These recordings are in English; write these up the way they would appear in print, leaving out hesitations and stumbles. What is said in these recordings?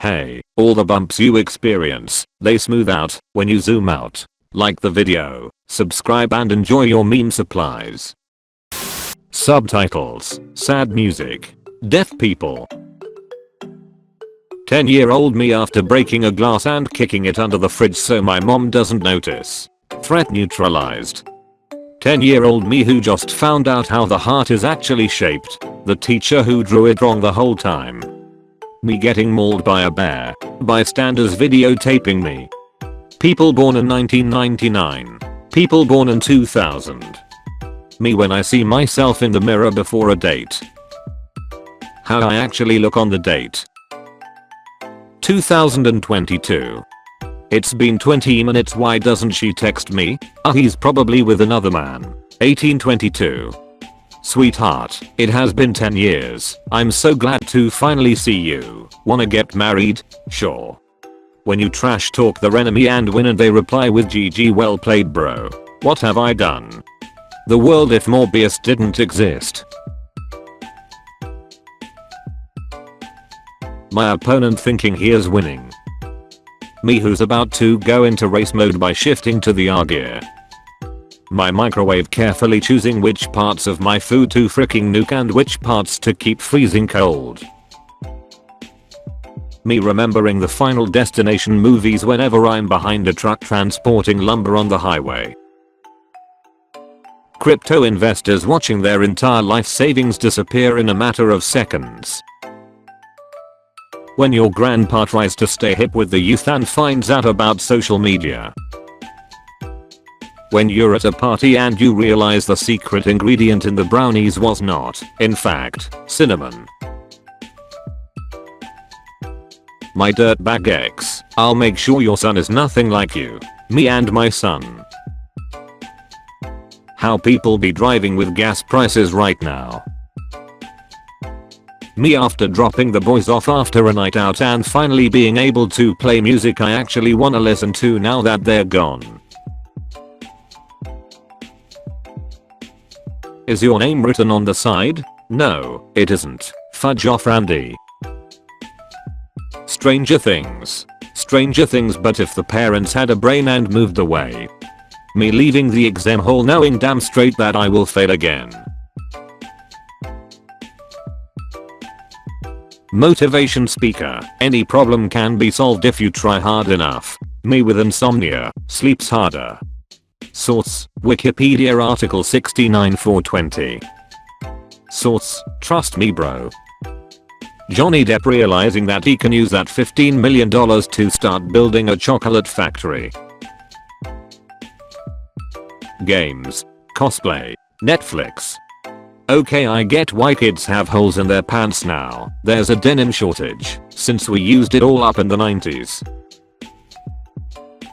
Hey, all the bumps you experience, they smooth out when you zoom out. Like the video, subscribe and enjoy your meme supplies. Subtitles, sad music, deaf people. 10-year-old me after breaking a glass and kicking it under the fridge so my mom doesn't notice. Threat neutralized. 10-year-old me who just found out how the heart is actually shaped. The teacher who drew it wrong the whole time. Me getting mauled by a bear. Bystanders videotaping me. People born in 1999. People born in 2000. Me when I see myself in the mirror before a date. How I actually look on the date. 2022. It's been 20 minutes, why doesn't she text me? He's probably with another man. 1822. Sweetheart, it has been 10 years. I'm so glad to finally see you. Wanna get married? Sure. When you trash talk their enemy and win and they reply with GG well played bro. What have I done? The world if Morbius didn't exist. My opponent thinking he is winning. Me who's about to go into race mode by shifting to the R gear. My microwave carefully choosing which parts of my food to fricking nuke and which parts to keep freezing cold. Me remembering the Final Destination movies whenever I'm behind a truck transporting lumber on the highway. Crypto investors watching their entire life savings disappear in a matter of seconds. When your grandpa tries to stay hip with the youth and finds out about social media. When you're at a party and you realize the secret ingredient in the brownies was not, in fact, cinnamon. My dirtbag ex, I'll make sure your son is nothing like you. Me and my son. How people be driving with gas prices right now. Me after dropping the boys off after a night out and finally being able to play music I actually wanna listen to now that they're gone. Is your name written on the side? No, it isn't. Fudge off Randy. Stranger Things. Stranger Things, but if the parents had a brain and moved away. Me leaving the exam hall knowing damn straight that I will fail again. Motivation speaker. Any problem can be solved if you try hard enough. Me with insomnia, sleeps harder. Source, Wikipedia article 69/420. Source, trust me bro. Johnny Depp realizing that he can use that $15 million to start building a chocolate factory. Games. Cosplay. Netflix. Okay, I get why kids have holes in their pants now. There's a denim shortage, since we used it all up in the 90s.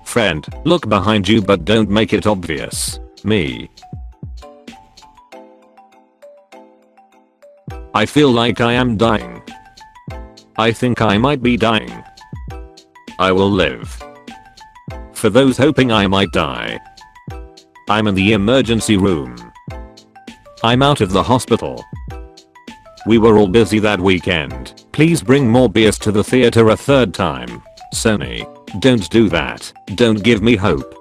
Friend, look behind you but don't make it obvious. Me. I feel like I am dying. I think I might be dying. I will live. For those hoping I might die. I'm in the emergency room. I'm out of the hospital. We were all busy that weekend. Please bring Morbius to the theater a third time. Sony, don't do that. Don't give me hope.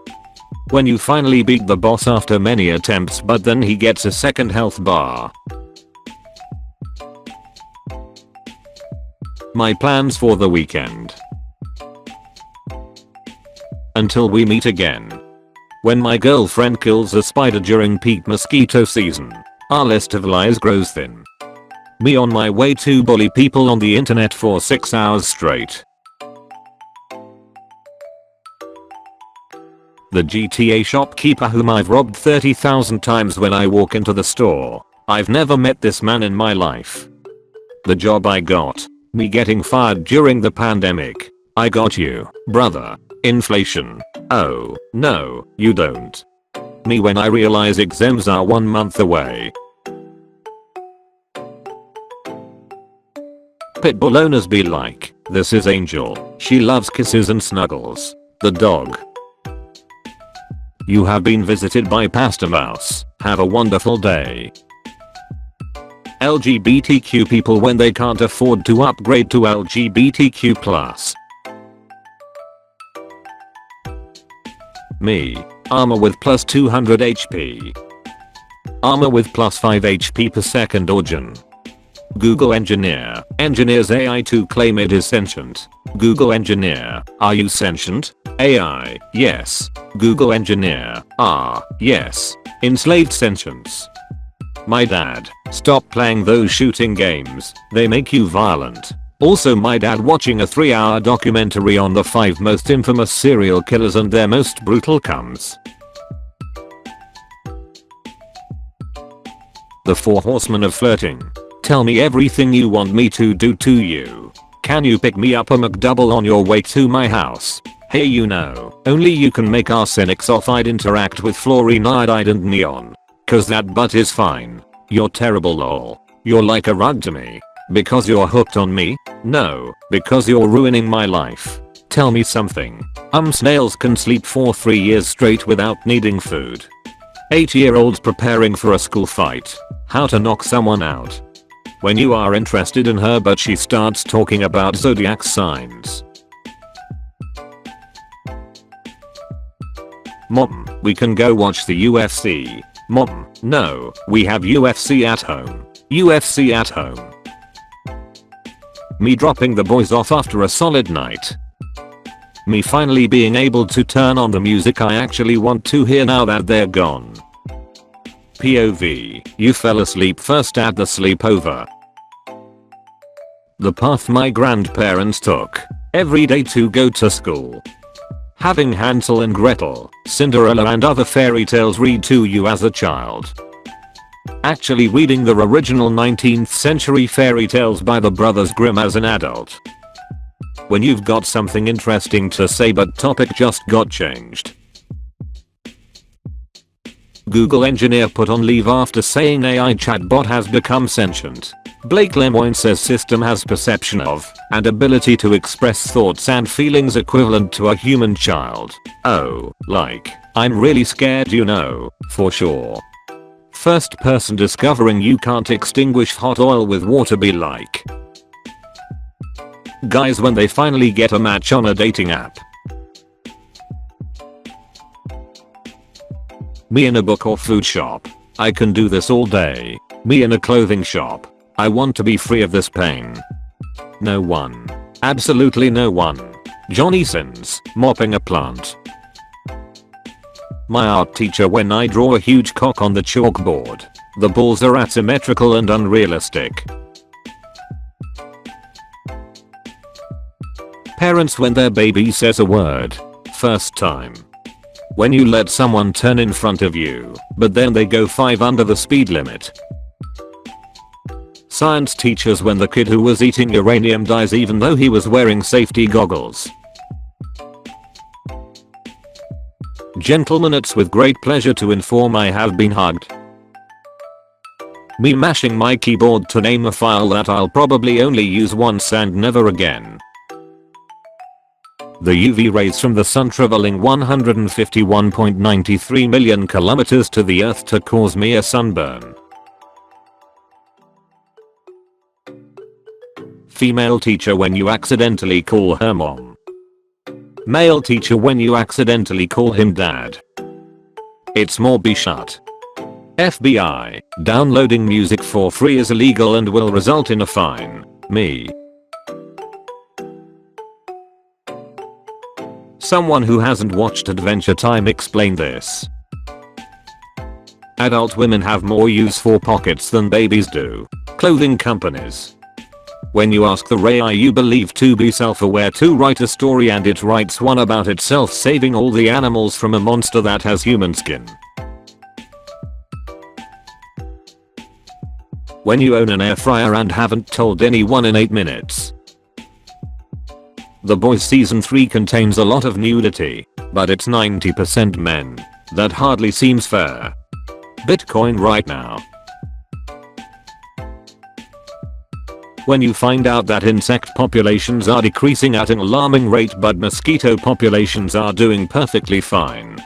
When you finally beat the boss after many attempts but then he gets a second health bar. My plans for the weekend. Until we meet again. When my girlfriend kills a spider during peak mosquito season. Our list of lies grows thin. Me on my way to bully people on the internet for 6 hours straight. The GTA shopkeeper whom I've robbed 30,000 times when I walk into the store. I've never met this man in my life. The job I got. Me getting fired during the pandemic. I got you, brother. Inflation. Oh, no, you don't. Me when I realize exams are 1 month away. Pitbull owners be like, this is Angel. She loves kisses and snuggles. The dog. You have been visited by Pastor Mouse. Have a wonderful day. LGBTQ people when they can't afford to upgrade to LGBTQ+. Me. Armor with plus 200 HP. Armor with plus 5 HP per second origin. Google engineer. Engineers AI to claim it is sentient. Google engineer. Are you sentient? AI. Yes. Google engineer. Yes. Enslaved sentience. My dad. Stop playing those shooting games. They make you violent. Also my dad watching a 3-hour documentary on the 5 most infamous serial killers and their most brutal comes. The 4 horsemen of flirting. Tell me everything you want me to do to you. Can you pick me up a McDouble on your way to my house? Hey, you know, only you can make arsenic sulfide interact with fluorine iodide and neon. Cause that butt is fine. You're terrible lol. You're like a rug to me. Because you're hooked on me? No, because you're ruining my life. Tell me something. Snails can sleep for 3 years straight without needing food. 8-year-olds preparing for a school fight. How to knock someone out. When you are interested in her but she starts talking about zodiac signs. Mom, we can go watch the UFC. Mom, no, we have UFC at home. UFC at home. Me dropping the boys off after a solid night. Me finally being able to turn on the music I actually want to hear now that they're gone. POV, you fell asleep first at the sleepover. The path my grandparents took every day to go to school. Having Hansel and Gretel, Cinderella and other fairy tales read to you as a child. Actually reading the original 19th century fairy tales by the Brothers Grimm as an adult. When you've got something interesting to say but topic just got changed. Google engineer put on leave after saying AI chatbot has become sentient. Blake Lemoine says system has perception of and ability to express thoughts and feelings equivalent to a human child. Oh, like, I'm really scared you know, for sure. First person discovering you can't extinguish hot oil with water be like. Guys when they finally get a match on a dating app. Me in a book or food shop. I can do this all day. Me in a clothing shop. I want to be free of this pain. No one. Absolutely no one. Johnny Sins, mopping a plant. My art teacher when I draw a huge cock on the chalkboard. The balls are asymmetrical and unrealistic. Parents when their baby says a word. First time. When you let someone turn in front of you, but then they go 5 under the speed limit. Science teachers when the kid who was eating uranium dies even though he was wearing safety goggles. Gentlemen, it's with great pleasure to inform I have been hugged. Me mashing my keyboard to name a file that I'll probably only use once and never again. The UV rays from the sun traveling 151.93 million kilometers to the earth to cause me a sunburn. Female teacher when you accidentally call her mom. Male teacher when you accidentally call him dad. It's more be shut. FBI, downloading music for free is illegal and will result in a fine. Me. Someone who hasn't watched Adventure Time explain this. Adult women have more use for pockets than babies do. Clothing companies. When you ask the AI you believe to be self-aware to write a story and it writes one about itself saving all the animals from a monster that has human skin. When you own an air fryer and haven't told anyone in 8 minutes. The Boys season 3 contains a lot of nudity, but it's 90% men. That hardly seems fair. Bitcoin right now. When you find out that insect populations are decreasing at an alarming rate but mosquito populations are doing perfectly fine.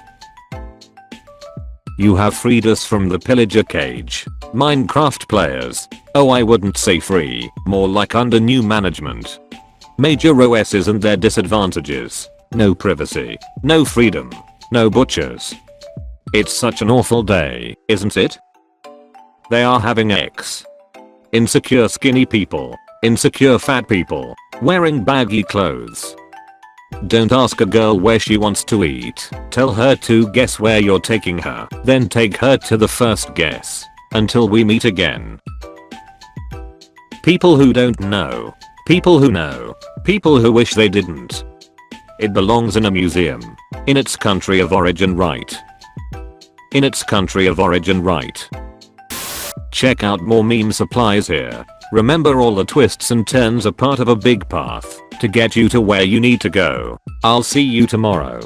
You have freed us from the pillager cage. Minecraft players. Oh, I wouldn't say free, more like under new management. Major OSs and their disadvantages. No privacy. No freedom. No butchers. It's such an awful day, isn't it? They are having X. Insecure skinny people. Insecure fat people. Wearing baggy clothes. Don't ask a girl where she wants to eat. Tell her to guess where you're taking her. Then take her to the first guess. Until we meet again. People who don't know. People who know. People who wish they didn't. It belongs in a museum. In its country of origin, right? In its country of origin, right? Check out more meme supplies here. Remember, all the twists and turns are part of a big path to get you to where you need to go. I'll see you tomorrow.